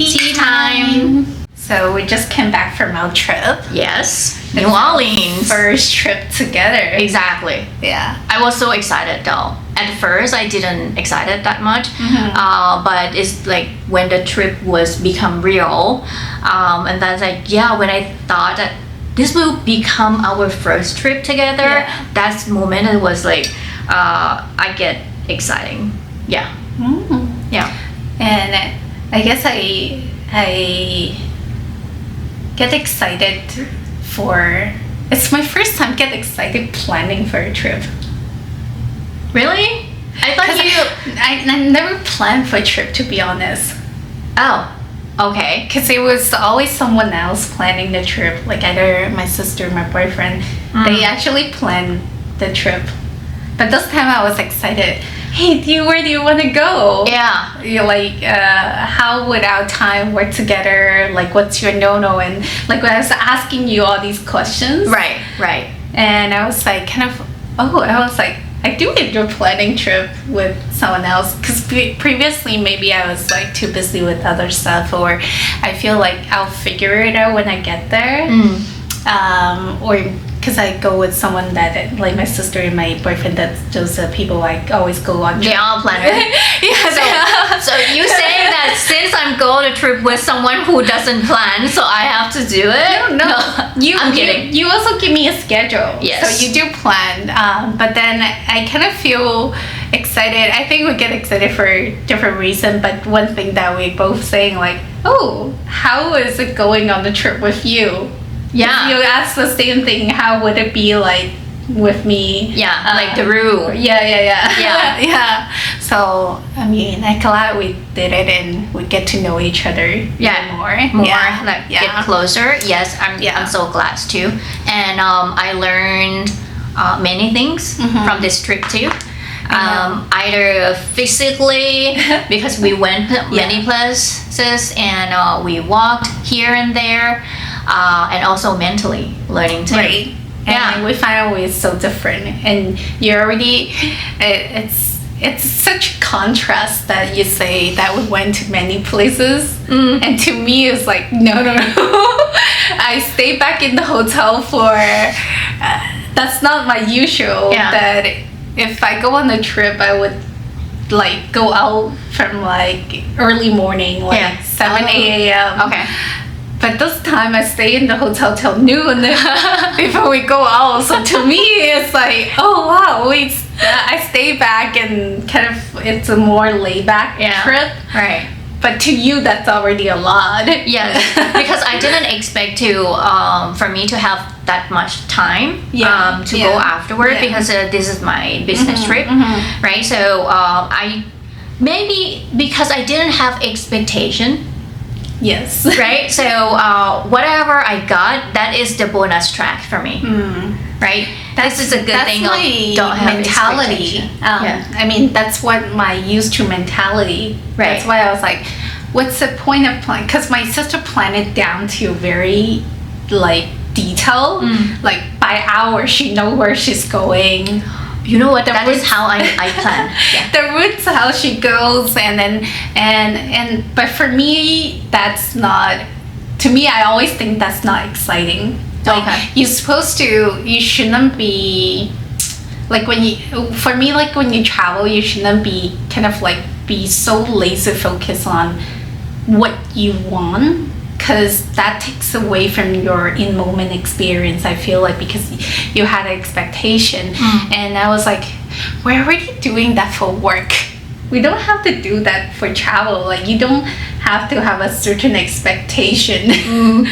Tea time. So we just came back from our trip. Yes. New Orleans. First trip together. Exactly. Yeah. I was so excited though. At first, I didn't excited that much, but it's like when the trip was become real, and that's like when I thought that this will become our first trip together. That's the moment it was like I get exciting. Yeah. Yeah. And I guess I get excited for. It's my first time get excited planning for a trip. Really? I thought I never planned for a trip, to be honest. Oh, okay. Because it was always someone else planning the trip, like either my sister or my boyfriend. They actually planned the trip. But this time I was excited. Hey, where do you want to go? Yeah. You're like, how would our time work together? Like, what's your no-no? And like when I was asking you all these questions. Right. And I was like, I do enjoy planning trip with someone else, because previously maybe I was like too busy with other stuff, or I feel like I'll figure it out when I get there, or because I go with someone that, like my sister and my boyfriend, that's those people like always go on. They are planners. So you saying that since I'm going on a trip with someone who doesn't plan, so I have to do it? No. I'm kidding. You also give me a schedule. Yes. So you do plan. But then I kind of feel excited. I think we get excited for a different reason. But one thing that we both saying like, oh, how is it going on the trip with you? Yeah. You asked the same thing. How would it be like with me? Yeah, like the room. Yeah. So I mean, I'm glad we did it and we get to know each other more. Like get closer. Yes, I'm so glad too. And I learned many things from this trip too. Either physically, because we went many places and we walked here and there, and also mentally learning too. Right. And we find out we're so different, and you already it's such contrast that you say that we went to many places, and to me it's like no. I stay back in the hotel for that's not my usual. That if I go on a trip, I would like go out from like early morning, like 7 a.m. Okay. But this time I stay in the hotel till noon before we go out. So to me, it's like, oh wow, I stay back and kind of it's a more laid back trip. Right. But to you, that's already a lot. Yes, because I didn't expect for me to have that much time to go afterward because this is my business trip, right? So I maybe because I didn't have expectation. Yes. Right? So whatever I got, that is the bonus track for me. Right? This is a good thing. My don't have mentality. I mean, that's what my used to mentality. Right. That's why I was like, what's the point of planning? Because my sister planned it down to very like detail. Like by hour, she know where she's going. You know what? That is how I plan. The routes, how she goes, and then but for me, that's not. To me, I always think that's not exciting. Like you shouldn't be like when you. For me, like when you travel, you shouldn't be kind of like be so laser focused on what you want. Because that takes away from your in-moment experience, I feel like, because you had an expectation. And I was like, we're already doing that for work. We don't have to do that for travel. Like, you don't have to have a certain expectation.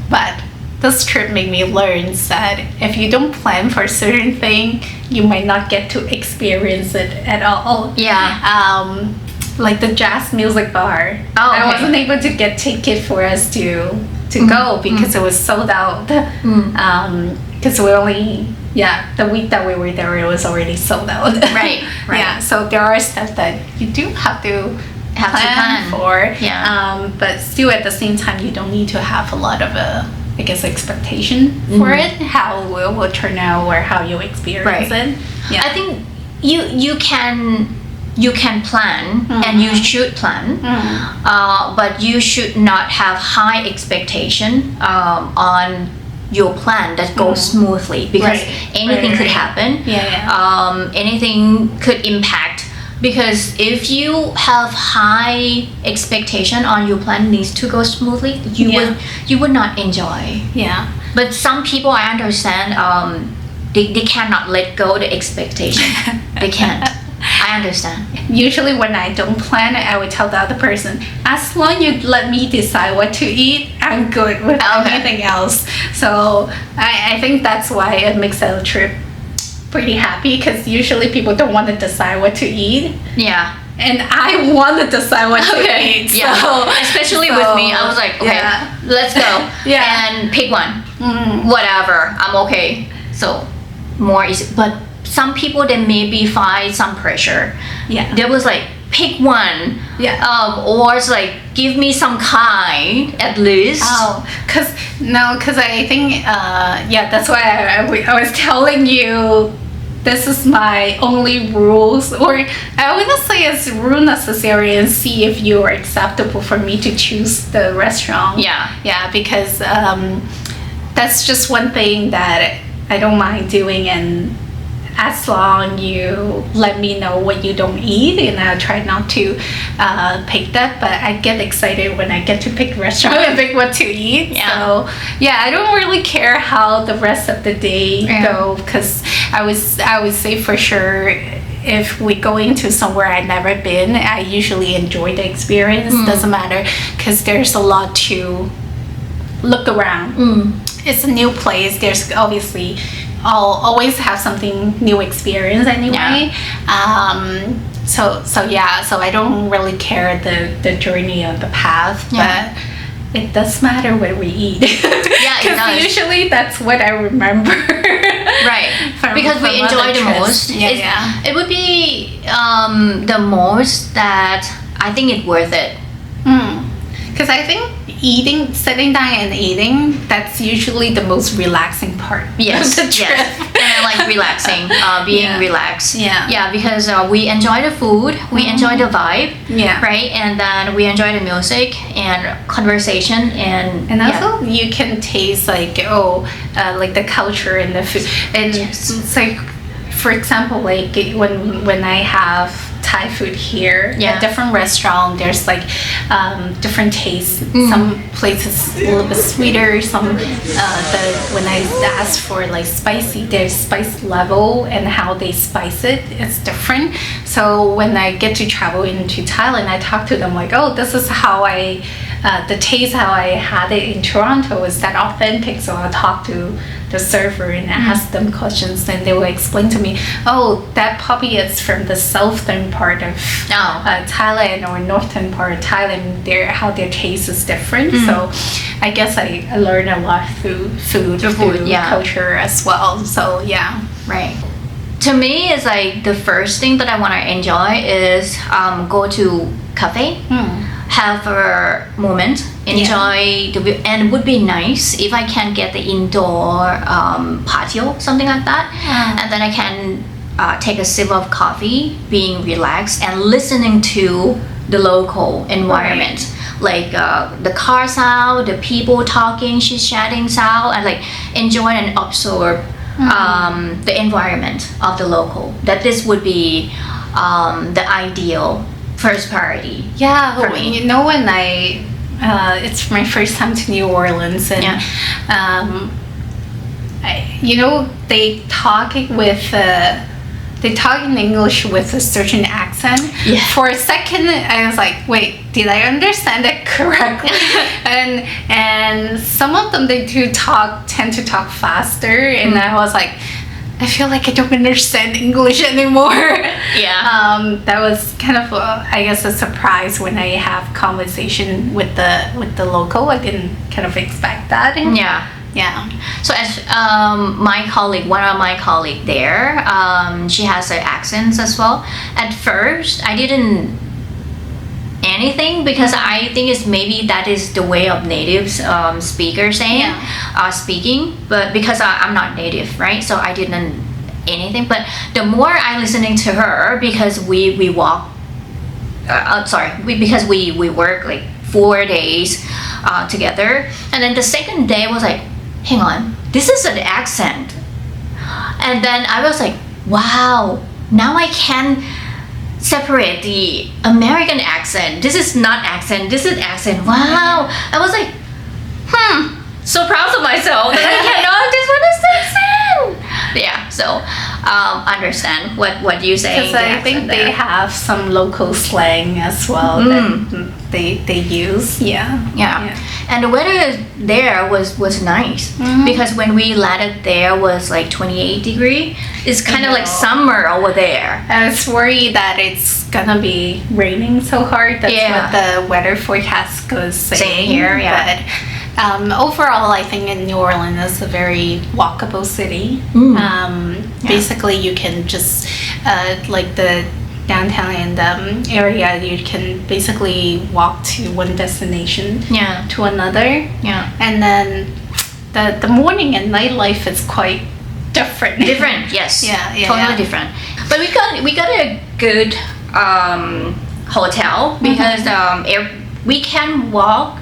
But this trip made me learn that if you don't plan for a certain thing, you might not get to experience it at all. Yeah. Like the jazz music bar. I wasn't able to get ticket for us to go because it was sold out. Because we only the week that we were there, it was already sold out. Right. Yeah. So there are stuff that you do have to plan for. Yeah. But still, at the same time, you don't need to have a lot of expectation for it. How it will turn out or how you experience it. Yeah. I think you can you can plan and you should plan, but you should not have high expectation on your plan that goes smoothly, because anything could happen. Anything could impact, because if you have high expectation on your plan needs to go smoothly, you would not enjoy. But some people, I understand, they cannot let go the expectation. They can't. I understand. Usually when I don't plan, I would tell the other person, as long as you let me decide what to eat, I'm good with anything else. So I think that's why it makes the trip pretty happy, because usually people don't want to decide what to eat. And I want to decide what to eat. So, especially with me, I was like, okay, let's go. And pick one. Whatever, I'm okay. So more easy. But some people, they maybe find some pressure. They was like, pick one. Or it's like, give me some kind at least. Because I think that's why I was telling you this is my only rules, or I wouldn't say it's rule necessary, and see if you are acceptable for me to choose the restaurant. Because that's just one thing that I don't mind doing, and as long you let me know what you don't eat, and I'll try not to pick that. But I get excited when I get to pick restaurant and pick what to eat. So I don't really care how the rest of the day go, because I would say for sure, if we go into somewhere I've never been, I usually enjoy the experience. Doesn't matter, because there's a lot to look around. It's a new place. There's obviously I'll always have something new experience anyway. So I don't really care the journey of the path, but it does matter where we eat. Because usually that's what I remember. Because we enjoy the most. It would be the most that I think it's worth it. Because I think sitting down and eating, that's usually the most relaxing part of the trip. And I like relaxing, being relaxed. Because we enjoy the food, we enjoy the vibe, right? And then we enjoy the music and conversation, and also you can taste like the culture and the food, and it's like, for example, like when I have Thai food here at different restaurant, there's like different tastes. Some places a little bit sweeter, some when I ask for like spicy, there's spice level, and how they spice it's different. So when I get to travel into Thailand, I talk to them like, this is how the taste how I had it in Toronto is that authentic. So I'll talk to the server and ask them questions, and they will explain to me, that puppy is from the southern part of Thailand, or northern part of Thailand. How their taste is different. So I guess I learned a lot through food culture as well. So to me, it's like the first thing that I want to enjoy is go to cafe, have a moment, enjoy the view, and it would be nice if I can get the indoor patio, something like that, and then I can take a sip of coffee, being relaxed and listening to the local environment, like the car sound, the people talking, chit-chatting sound, and like enjoy and absorb the environment of the local. That this would be the ideal first priority. For me. When it's my first time to New Orleans, and they talk in English with a certain accent. For a second, I was like, wait, did I understand it correctly? and some of them, they tend to talk faster, and I was like, I feel like I don't understand English anymore. That was kind of I guess a surprise when I have conversation with the local. I didn't kind of expect that. So as one of my colleague there, she has her accents as well. At first, I didn't anything, because I think it's maybe that is the way of native speakers speaking, but because I'm not native, right? So I didn't anything. But the more I listening to her, because we walk. Because we work like 4 days together, and then the second day was like, hang on, this is an accent, and then I was like, wow, now I can separate the American accent. This is not accent, this is accent. Wow. I was like, so proud of myself that I can know this one is accent. Yeah, so understand what you say. Because I think they have some local slang as well that they use. Yeah. And the weather there was nice because when we landed there was like 28 degree. It's kind of like summer over there. I was worried that it's gonna be raining so hard. That's what the weather forecast goes saying. Same here, yeah. But overall, I think in New Orleans is a very walkable city. Basically, you can just like the downtown and area, you can basically walk to one destination to another. And then the morning and nightlife is quite different. Yes. Totally different. But we got a good hotel because we can walk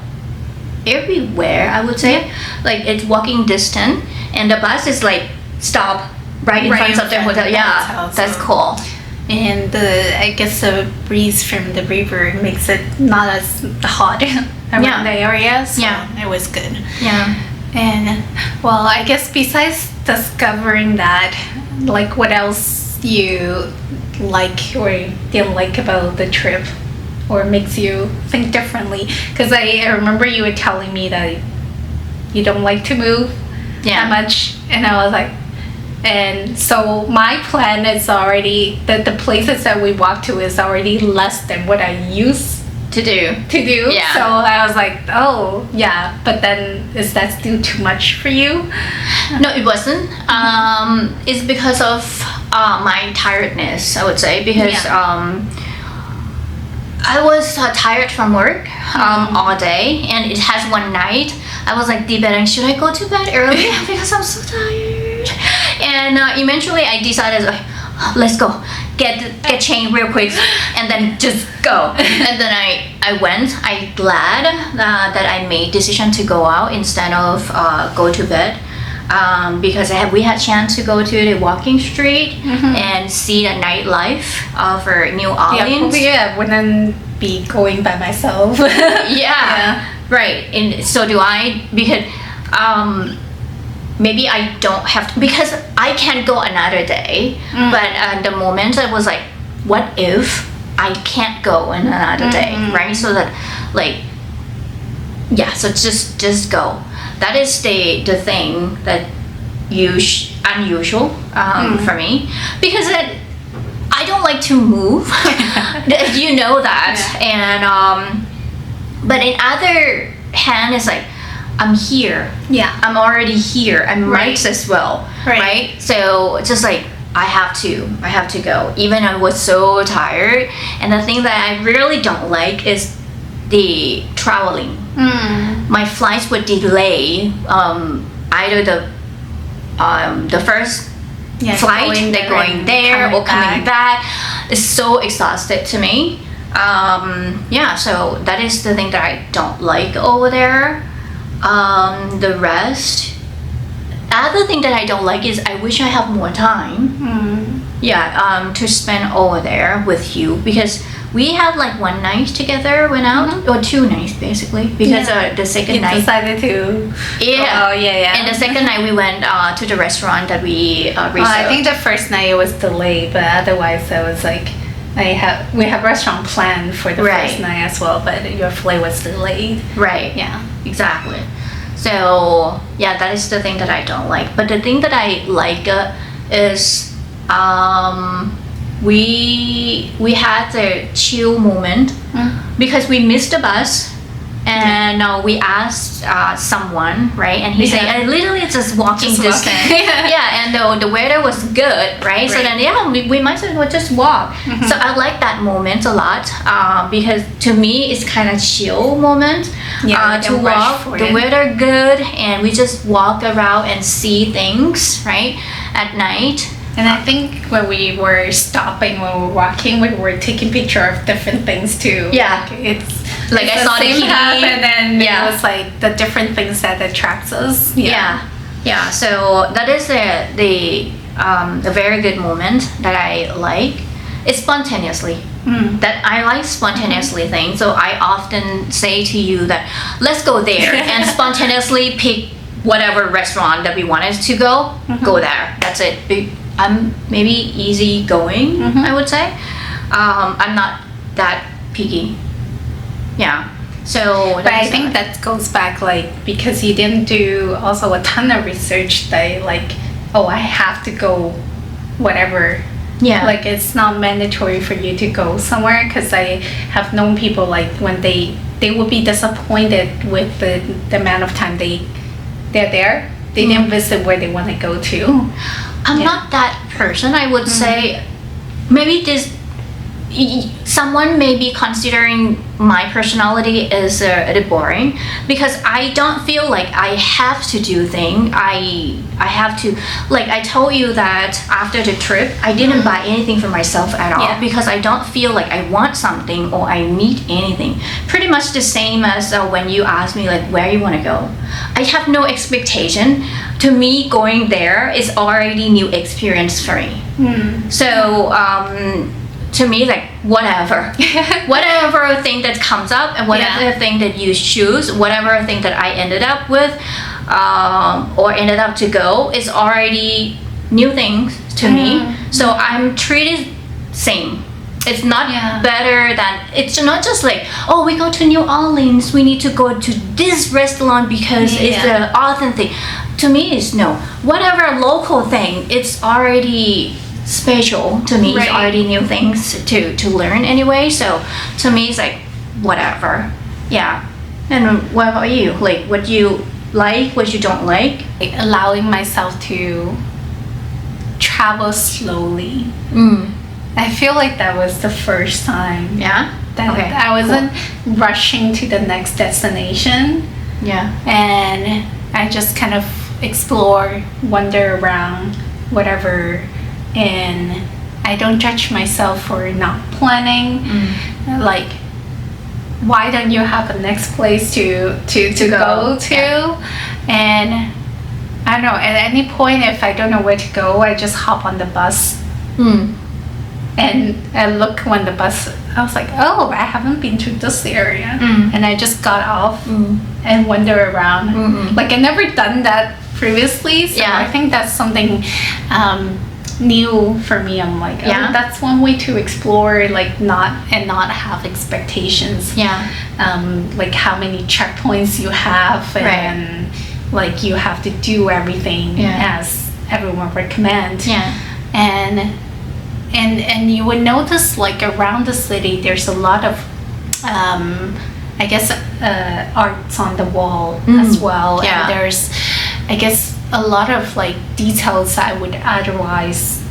everywhere, I would say. Like it's walking distance, and the bus is like stop right in front of the hotel. Yeah, that's cool. And I guess the breeze from the river makes it not as hot around the area. So it was good. Yeah. And well, I guess besides discovering that, like what else you like or didn't like about the trip, or makes you think differently? Because I remember you were telling me that you don't like to move that much, and I was like, and so my plan is already that the places that we walk to is already less than what I used to do. Yeah. So I was like, oh yeah, but then is that still too much for you? No, it wasn't. It's because of my tiredness, I would say, because I was tired from work all day, and it has one night I was like debating, should I go to bed early because I'm so tired? And eventually I decided, let's go, get changed real quick, and then just go. And then I went. I'm glad that I made decision to go out instead of go to bed. Because we had chance to go to the walking street and see the nightlife for New Orleans. I wouldn't be going by myself. Right. And so do I, because maybe I don't have to, because I can go another day. But at the moment I was like, what if I can't go in another day, right? So that so just go. That is the thing that unusual for me, because I don't like to move. You know that. And but in other hand, it's like I'm here. I'm already here. I'm right as well. Right. So just like I have to go, even I was so tired. And the thing that I really don't like is the traveling. My flights would delay. Either the first flight, they're going there or coming back. It's so exhausted to me. So that is the thing that I don't like over there. The rest, other thing that I don't like is I wish I have more time. To spend over there with you, because we had like one night together, went out, or 2 nights basically, because the second night decided to and the second night we went to the restaurant that we reserved. I think the first night it was delayed, but otherwise I was like, we have restaurant planned for the first night as well, but your flight was delayed. Exactly. So that is the thing that I don't like. But the thing that I like is we had a chill moment because we missed the bus, and we asked someone, right, and he said I literally just walking distance. And the weather was good, right? So then we might as well just walk. So I like that moment a lot, because to me it's kind of chill moment to walk. The weather good, and we just walk around and see things, right, at night. And I think when we were stopping, when we were walking, we were taking picture of different things too. Yeah. Like it's Like I saw the same TV, path, and then yeah. it was like the different things that attracts us. Yeah. So that is a very good moment that I like. It's spontaneously. That I like spontaneously things. So I often say to you that let's go there and spontaneously pick whatever restaurant that we wanted to go. Go there. That's it. I'm maybe easygoing, I would say. I'm not that picky. Yeah. So but I think that goes back like because you didn't do also a ton of research that like, oh, I have to go whatever. Yeah. Like it's not mandatory for you to go somewhere because I have known people like when they would be disappointed with the amount of time they're there. They didn't visit where they want to go to. I'm not that person. I would say maybe someone may be considering my personality as a bit boring because I don't feel like I have to do things. I have to, like I told you that after the trip I didn't buy anything for myself at all because I don't feel like I want something or I need anything. Pretty much the same as when you ask me like where you want to go. I have no expectation. To me, going there is already new experience for me. So to me, like whatever thing that comes up and whatever thing that you choose, whatever thing that I ended up with or ended up to go is already new things to me. So I'm treated same. It's not better than, it's not just like, oh, we go to New Orleans, we need to go to this restaurant because it's the authentic. To me, it's no. Whatever local thing, it's already special to me. It's already new things to learn anyway. So to me, it's like whatever. Yeah. And what about you? Like what you like, what you don't like? Like allowing myself to travel slowly. I feel like that was the first time. Yeah. That I wasn't rushing to the next destination. Yeah. And I just kind of explore, wander around, whatever. And I don't judge myself for not planning. Like, why don't you have a next place to go to? And I don't know, at any point if I don't know where to go, I just hop on the bus. And I look when the bus, I was like, oh, I haven't been to this area. And I just got off and wander around. Like I never done that previously, so I think that's something new for me. I'm like, oh, that's one way to explore, like not have expectations. Like how many checkpoints you have, and like you have to do everything as everyone recommends. And you would notice like around the city there's a lot of I guess arts on the wall as well. And there's I guess a lot of like details I would otherwise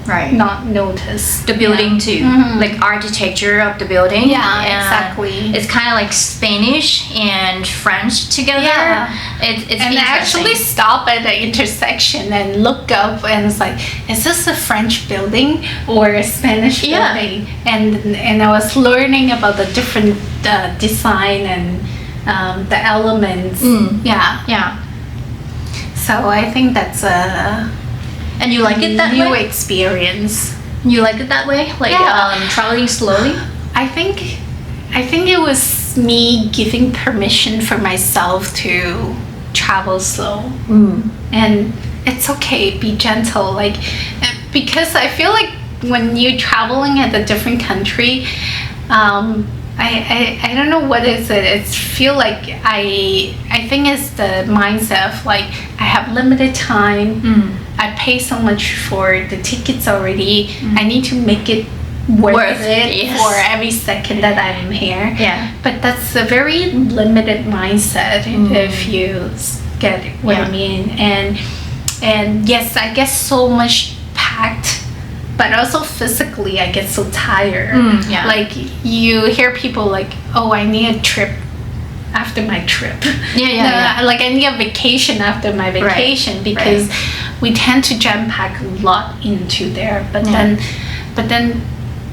not notice. The building too, like architecture of the building. Exactly. It's kind of like Spanish and French together. It's and I actually stop at the intersection and look up and it's like, is this a French building or a Spanish building? And I was learning about the different design and the elements. So I think that's a and you like it that new way? Experience. You like it that way? Like traveling slowly? I think it was me giving permission for myself to travel slow. And it's okay, be gentle. Like because I feel like when you're traveling at a different country, I don't know what is it. It's feel like I think it's the mindset of like I have limited time. I pay so much for the tickets already. I need to make it worth it for every second that I'm here. But that's a very limited mindset if you get what I mean. And yes, I get so much packed. But also physically, I get so tired. Like you hear people like, "Oh, I need a trip. after my trip. Yeah. Like I need a vacation after my vacation because we tend to jam pack a lot into there. But then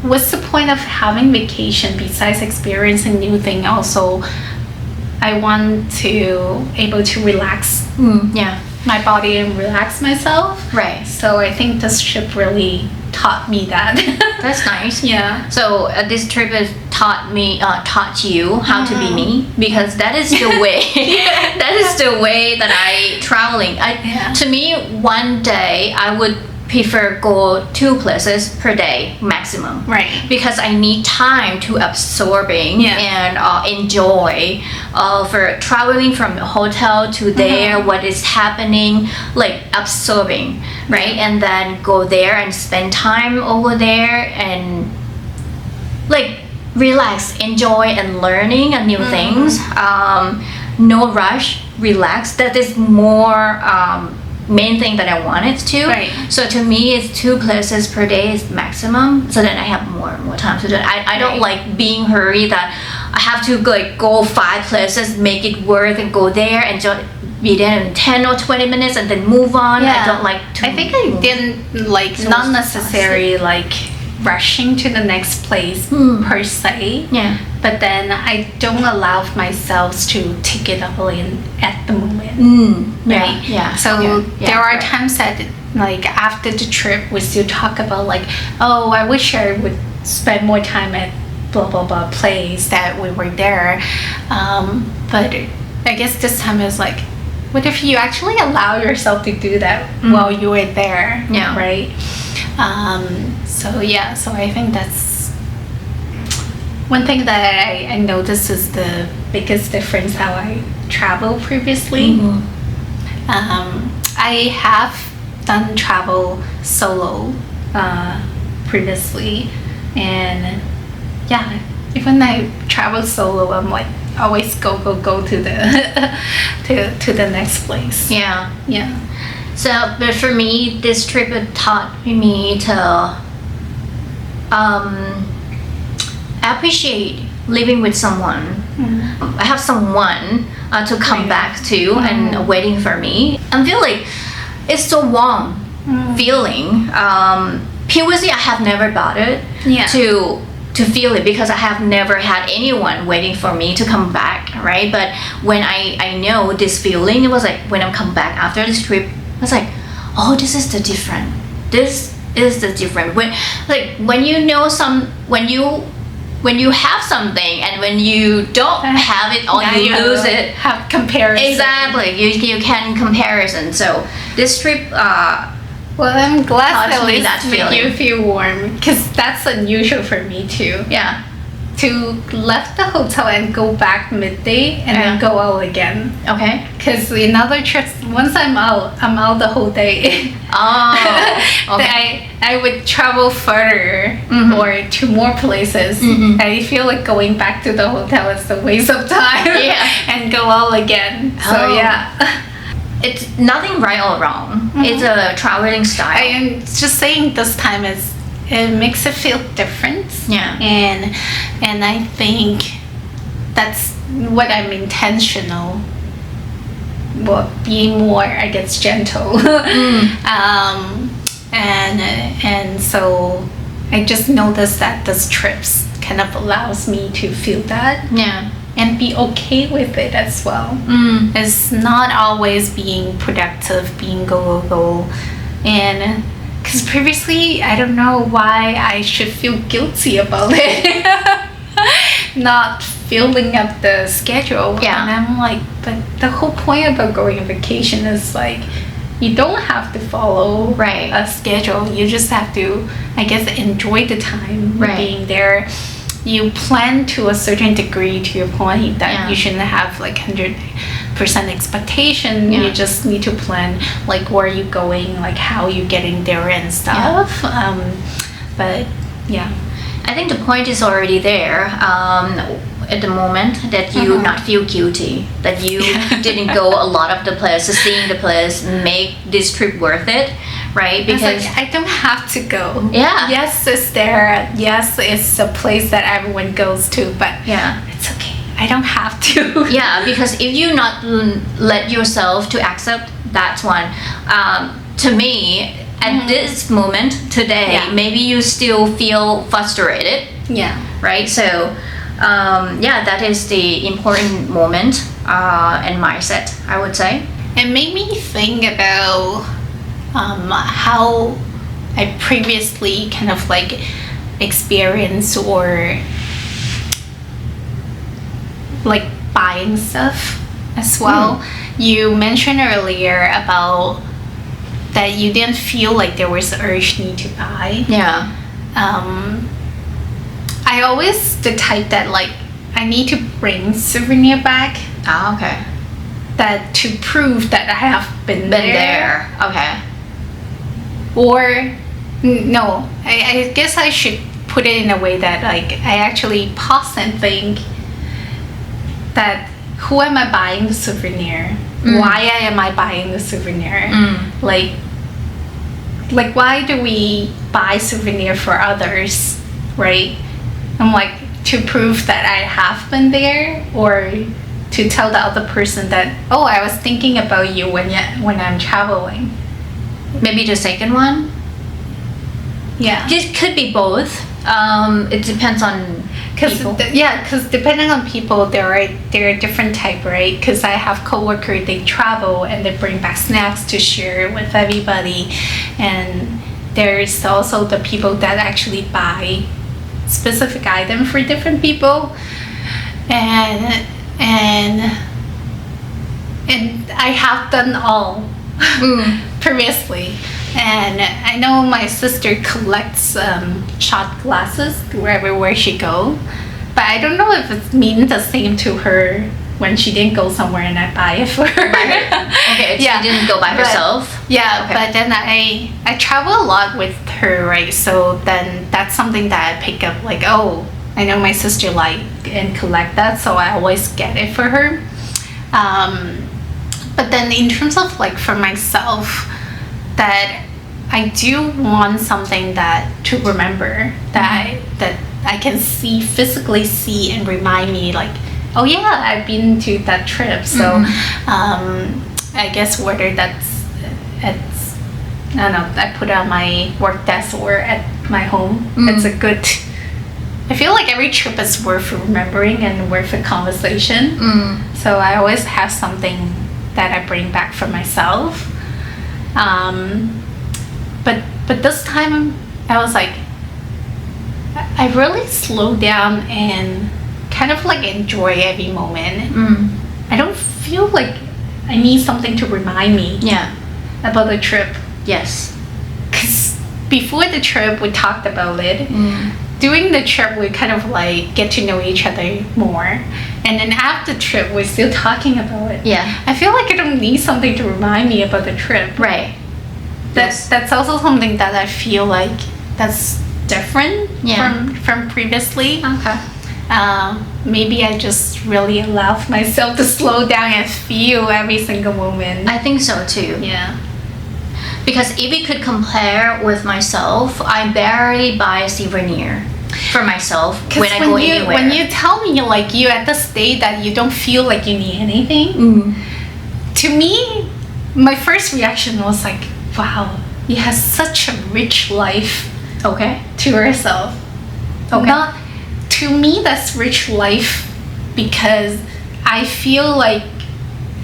what's the point of having vacation besides experiencing new thing? Also, I want to able to relax my body and relax myself. Right. So I think this trip really taught me that. That's nice. Yeah. So this trip has taught you how to be me, because that is the way. That is the way that I traveling. To me, one day I would prefer go 2 places per day maximum, Right. because I need time to absorbing and enjoy for traveling from hotel to there, what is happening, like absorbing, right? And then go there and spend time over there and like relax, enjoy, and learning new things. No rush, relax. That is more main thing that I wanted to. Right. So to me, it's 2 places per day is maximum. So then I have more time to do it. I don't like being hurried that I have to like go 5 places, make it worth, and go there and just be there in 10 or 20 minutes and then move on. I don't like to. I think I didn't like So not necessary like rushing to the next place per se. Yeah. But then I don't allow myself to take it all in at the moment. Right? Yeah. So there are right. times that like after the trip we still talk about like, oh, I wish I would spend more time at blah blah blah place that we were there. But I guess this time is like, what if you actually allow yourself to do that while you were there? Yeah. Right? So I think that's one thing that I noticed is the biggest difference how I traveled previously. I have done travel solo previously, and even I travel solo, I'm like always go to the to the next place. Yeah. So, but for me, this trip had taught me to appreciate living with someone. I have someone to come back to and waiting for me. I feel like it's so warm feeling. Previously, I have never bothered to feel it because I have never had anyone waiting for me to come back, right? But when I know this feeling, it was like when I come back after this trip, I was like, oh, this is the different. This is the different. When you know when you have something and when you don't have it or you lose it, have comparison. Exactly, you can comparison. So this trip. Well, I'm glad Taught me that that make feeling. you feel warm because that's unusual for me too. Yeah. To left the hotel and go back midday and then go out again. Okay. Because in other trips, once I'm out the whole day. Oh. Okay. I would travel further or to more places. I feel like going back to the hotel is a waste of time. And go out again. So It's nothing right or wrong. It's a traveling style. I am just saying this time it makes it feel different. Yeah. And I think that's what I'm intentional. Well, being more, I guess, gentle. And so I just noticed that this trips kind of allows me to feel that. Yeah. And be okay with it as well. It's not always being productive, being go. And because previously, I don't know why I should feel guilty about it. Not filling up the schedule. Yeah. And I'm like, but the whole point about going on vacation is like, you don't have to follow a schedule. You just have to, I guess, enjoy the time being there. You plan to a certain degree to your point that you shouldn't have like 100% expectation. You just need to plan like where you going, like how you getting there and stuff. But I think the point is already there at the moment that you not feel guilty, that you didn't go a lot of the places, seeing the place, make this trip worth it, right? Because I don't have to go. Yeah. Yes, it's there. Yes, it's a place that everyone goes to, but yeah, it's okay. I I don't have to. Yeah, because if you not let yourself to accept that one, to me, at this moment today, maybe you still feel frustrated. Yeah. Right. So, that is the important moment and mindset, I would say. It made me think about how I previously kind of like experienced or like buying stuff as well. You mentioned earlier about that you didn't feel like there was an urge need to buy. Yeah. I always the type that like I need to bring souvenir back. Ah, okay. That to prove that I have been there. Okay. Or no, I guess I should put it in a way that like I actually pause and think that who am I buying the souvenir? Why am I buying the souvenir? Like why do we buy souvenir for others, right? I'm like to prove that I have been there, or to tell the other person that, oh, I was thinking about you when I'm traveling. Maybe the second one. Yeah. It could be both. It depends on people. Because depending on people, there are different type, right? Because I have coworkers, they travel and they bring back snacks to share with everybody, and there's also the people that actually buy specific item for different people, and I have done all previously. And I know my sister collects shot glasses wherever she go, but I don't know if it means the same to her when she didn't go somewhere and I buy it for her. Okay, she didn't go by herself. Yeah, okay. But then I travel a lot with her, right? So then that's something that I pick up, like, oh, I know my sister like and collect that, so I always get it for her. But then in terms of like for myself, that I do want something that to remember that I can physically see and remind me, like, oh yeah, I've been to that trip. So I guess whether that's I don't know, I put it on my work desk or at my home. It's a good. I feel like every trip is worth remembering and worth a conversation. So I always have something that I bring back for myself. But this time I was like, I really slowed down and kind of like enjoy every moment. I don't feel like I need something to remind me about the trip. Yes. Because before the trip we talked about it. During the trip we kind of like get to know each other more, and then after the trip we're still talking about it. I feel like I don't need something to remind me about the trip. Right. That's also something that I feel like that's different from previously. Okay. Maybe I just really allowed myself to slow down and feel every single moment. I think so too. Yeah. Because if we could compare with myself, I barely buy a souvenir for myself when I go anywhere. When you tell me like you at the state that you don't feel like you need anything, to me, my first reaction was like, wow, you have such a rich life. Okay. To yourself. Okay. Not, to me, that's rich life because I feel like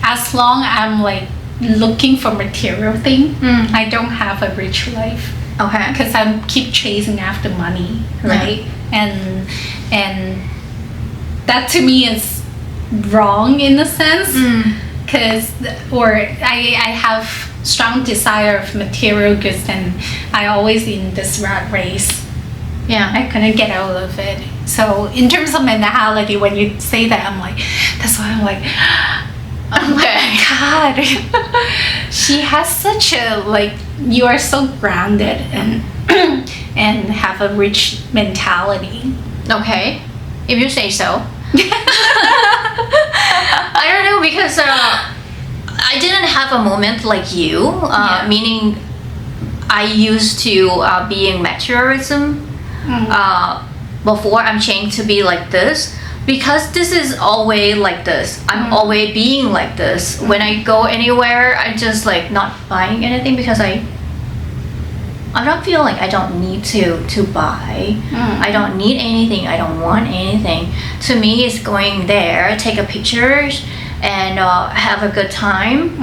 as long I'm like looking for material thing, I don't have a rich life. Okay. Because I keep chasing after money, right? And that to me is wrong in a sense. Because I have strong desire of material goods, and I always in this rat race. I couldn't get out of it. So in terms of mentality, when you say that, I'm like, that's why I'm like, oh my god, she has such a like. You are so grounded and and have a rich mentality. Okay, if you say so. I don't know, because I didn't have a moment like you. Meaning, I used to be in materialism. Before I'm changed to be like this, because this is always like this. I'm always being like this. When I go anywhere, I just like not buying anything because I'm not feeling like I don't need to buy. I don't need anything. I don't want anything. To me, it's going there, take a picture, and have a good time.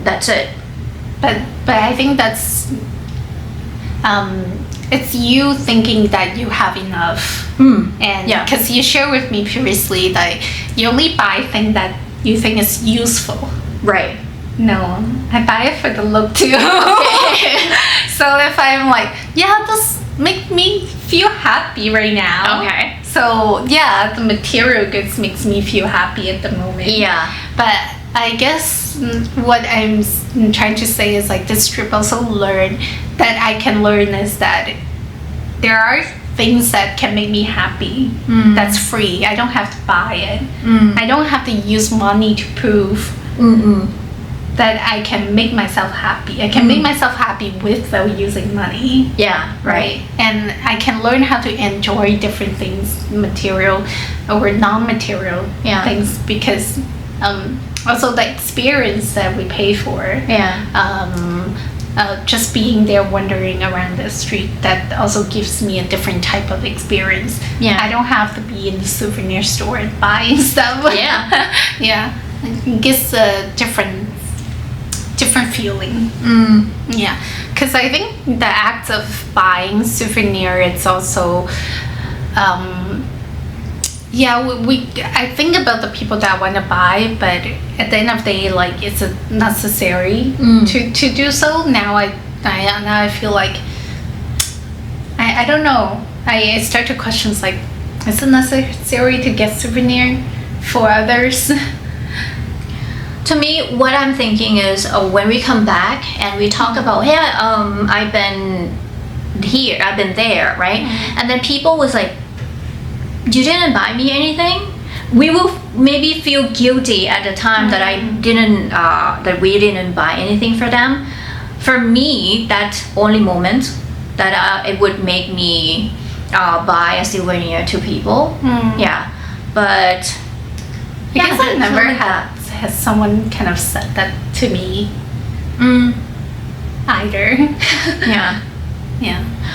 That's it. But I think that's it's you thinking that you have enough. And because you shared with me previously that you only buy things that you think is useful. Right. No, I buy it for the look too. So if I'm like, yeah, this make me feel happy right now. Okay. So yeah, the material goods makes me feel happy at the moment. Yeah. But I guess what I'm trying to say is like this trip also learned that I can learn is that there are things that can make me happy. That's free. I don't have to buy it. I don't have to use money to prove that I can make myself happy. I can make myself happy without using money. Yeah, right. And I can learn how to enjoy different things, material or non-material things, because also the experience that we pay for. Just being there wandering around the street, that also gives me a different type of experience. I don't have to be in the souvenir store and buying stuff. It gives a different feeling. Because I think the act of buying souvenir, it's also I think about the people that want to buy, but at the end of the day, like, it's necessary to do so. Now I feel like I don't know. I start to question, like, is it necessary to get souvenir for others? To me, what I'm thinking is when we come back and we talk about, hey, I've been here, I've been there, right? And then people was like, you didn't buy me anything? We will maybe feel guilty at the time that that we didn't buy anything for them. For me, that only moment that it would make me buy a souvenir to people. But I guess I never has someone kind of said that to me either.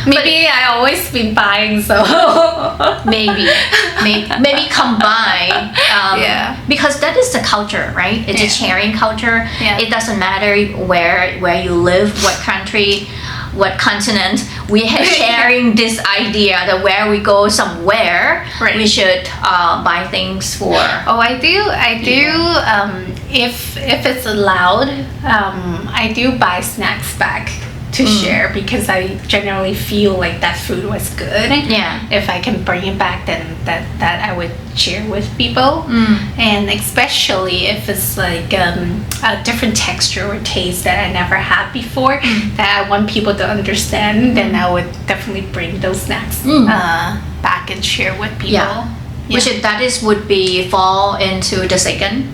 Maybe I always been buying, so maybe combine. Because that is the culture, right? It's a sharing culture. It doesn't matter where you live, what country, what continent. We are sharing this idea that where we go somewhere, we should buy things for. Oh, I do. If it's allowed, I do buy snacks back to share, because I generally feel like that food was good. If I can bring it back, then that I would share with people. And especially if it's like a different texture or taste that I never had before, that I want people to understand, then I would definitely bring those snacks back and share with people. Which would be fall into the second,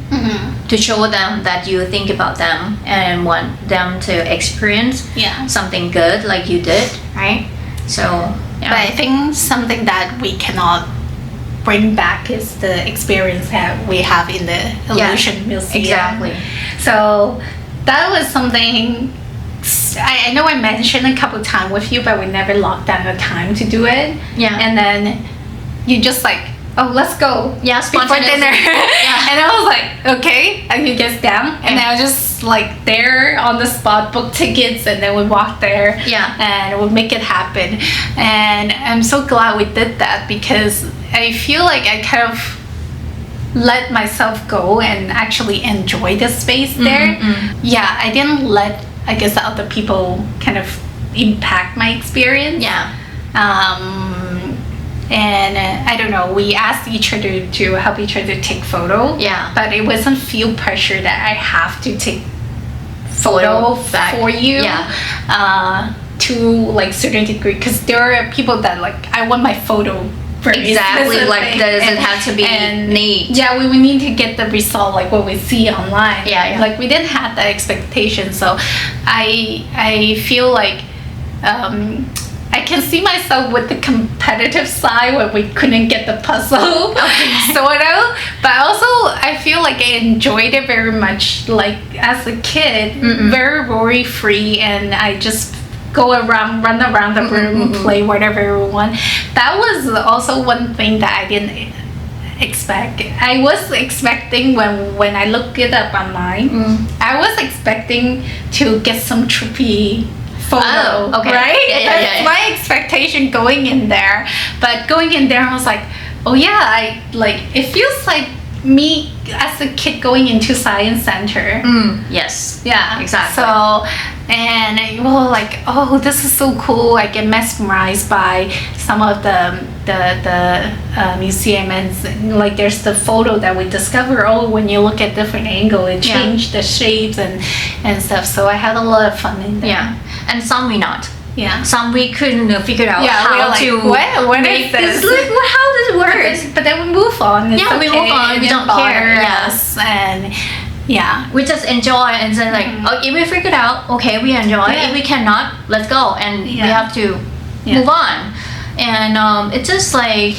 to show them that you think about them and want them to experience something good like you did, right? So, but I think something that we cannot bring back is the experience that we have in the Illusion Museum. Exactly. So that was something. I know I mentioned a couple times with you, but we never locked down the time to do it. And then you just like, oh, let's go. Before dinner. And I was like, okay. And he gets down. And I was just like there on the spot, book tickets, and then we walk there. And we'll make it happen. And I'm so glad we did that, because I feel like I kind of let myself go and actually enjoy the space there. I didn't let, I guess, the other people kind of impact my experience. And I don't know, we asked each other to help each other take photo. But it wasn't feel pressure that I have to take photo for you. To like certain degree, because there are people that like, I want my photo very specific. Like does it have to be neat? We need to get the result like what we see online. Like we didn't have that expectation, so I feel like I can see myself with the competitive side when we couldn't get the puzzle sort of, but also I feel like I enjoyed it very much. Like as a kid, very worry free, and I just go around, run around the room, play whatever we want. That was also one thing that I didn't expect. I was expecting when I looked it up online, I was expecting to get some trippy photo, right? That's my expectation going in there. But going in there, I was like, oh yeah, I like, it feels like me as a kid going into science center. Yes. Yeah. Exactly. So, and I was like, oh, this is so cool. I get mesmerized by some of the museum, and like there's the photo that we discover. Oh, when you look at different angle, it changed the shapes and stuff. So I had a lot of fun in there. Yeah, and some we not. Yeah. Some we couldn't figure out how like, to what make is this? Like, how does it work? But then we move on. It's we move on. We don't care. Yes, and yeah, we just enjoy, and then like, oh, if we figure it out, okay, we enjoy. If we cannot, let's go, and we have to move on. And it's just like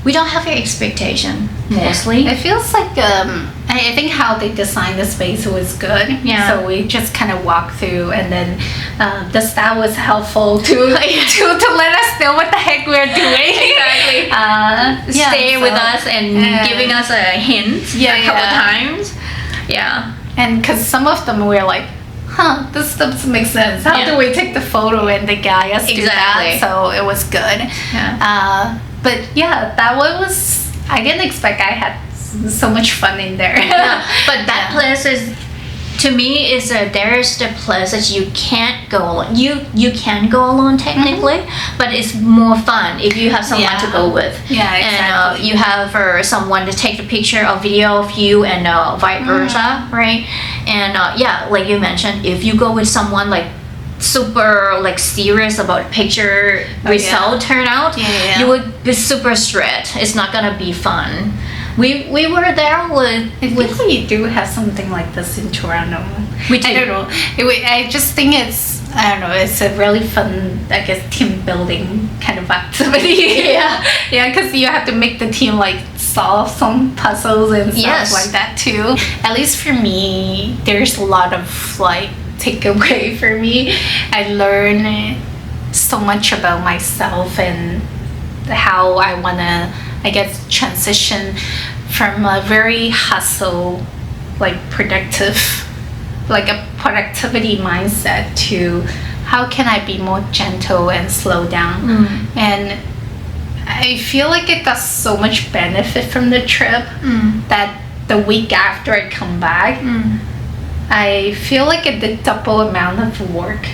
we don't have your expectation mostly. It feels like I think how they designed the space was good. Yeah. So we just kind of walked through, and then the staff was helpful to let us know what the heck we're doing. Exactly. Stay with us and giving us a hint a couple times. Yeah. And because some of them were like, this doesn't make sense. How do we take the photo and the guy us do that? So it was good. Yeah. But yeah, that one was, I didn't expect. I had so much fun in there. But that place is, to me, is there's the place that you can't go alone. You can go alone technically, but it's more fun if you have someone to go with. Yeah, exactly. And you have someone to take the picture or video of you, and vice versa, right? And like you mentioned, if you go with someone like super like serious about picture result turnout, you would be super stressed. It's not gonna be fun. We were there with. I think we do have something like this in Toronto. We do. I don't know. I just think it's, I don't know, it's a really fun, I guess, team building kind of activity. Yeah, because you have to make the team like solve some puzzles and stuff like that too. At least for me, there's a lot of like takeaway for me. I learn so much about myself and how I want to, I guess, transition from a very hustle, like like a productivity mindset to how can I be more gentle and slow down. And I feel like it got so much benefit from the trip that the week after I come back, I feel like it did double amount of work.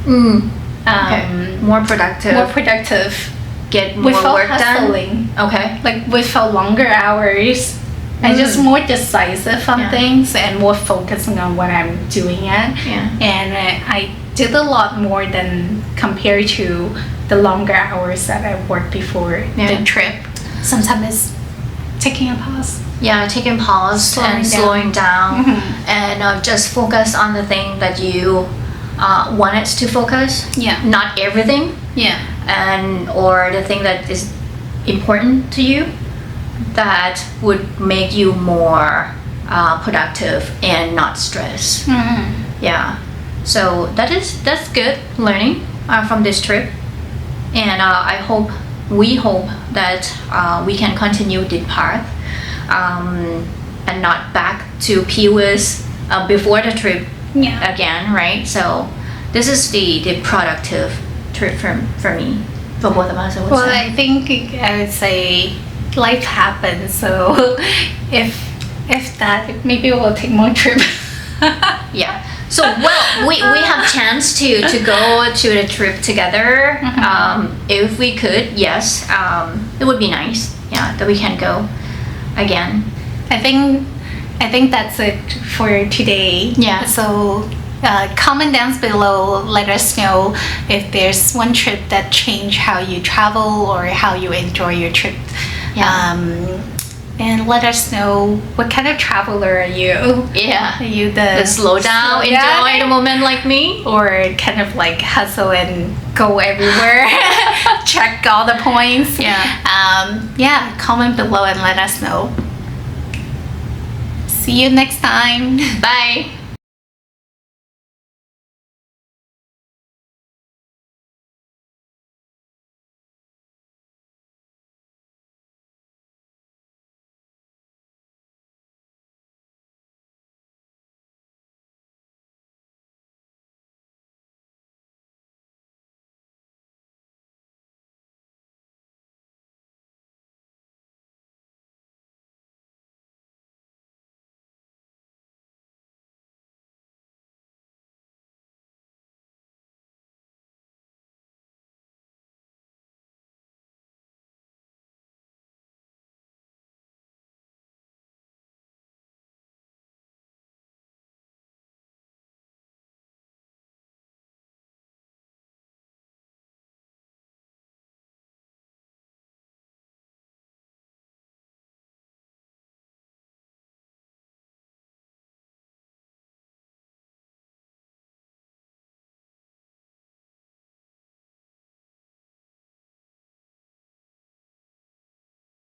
More productive. Get more work hustling. done. Okay. Like without longer hours, and just more decisive on things and more focusing on what I'm doing at. And I did a lot more than compared to the longer hours that I worked before the trip. Sometimes it's taking a pause. Yeah, taking pause slowing down. And just focus on the thing that you wanted to focus. Not everything. And or the thing that is important to you that would make you more productive and not stressed. Yeah. So that's good learning from this trip, and we hope that we can continue this path and not back to PWIS before the trip again, right? So this is the productive trip for me, for both of us, I would say. Well, I think I would say life happens, so if that, maybe we'll take more trips. So well, we have chance to go to the trip together. If we could, yes, it would be nice. That we can go again. I think that's it for today. So comment down below, let us know if there's one trip that changed how you travel or how you enjoy your trip. and let us know what kind of traveler are you. Yeah. Are you The slow down, enjoy the moment like me? Or kind of like hustle and go everywhere, check all the points? Yeah. Comment below and let us know. See you next time. Bye.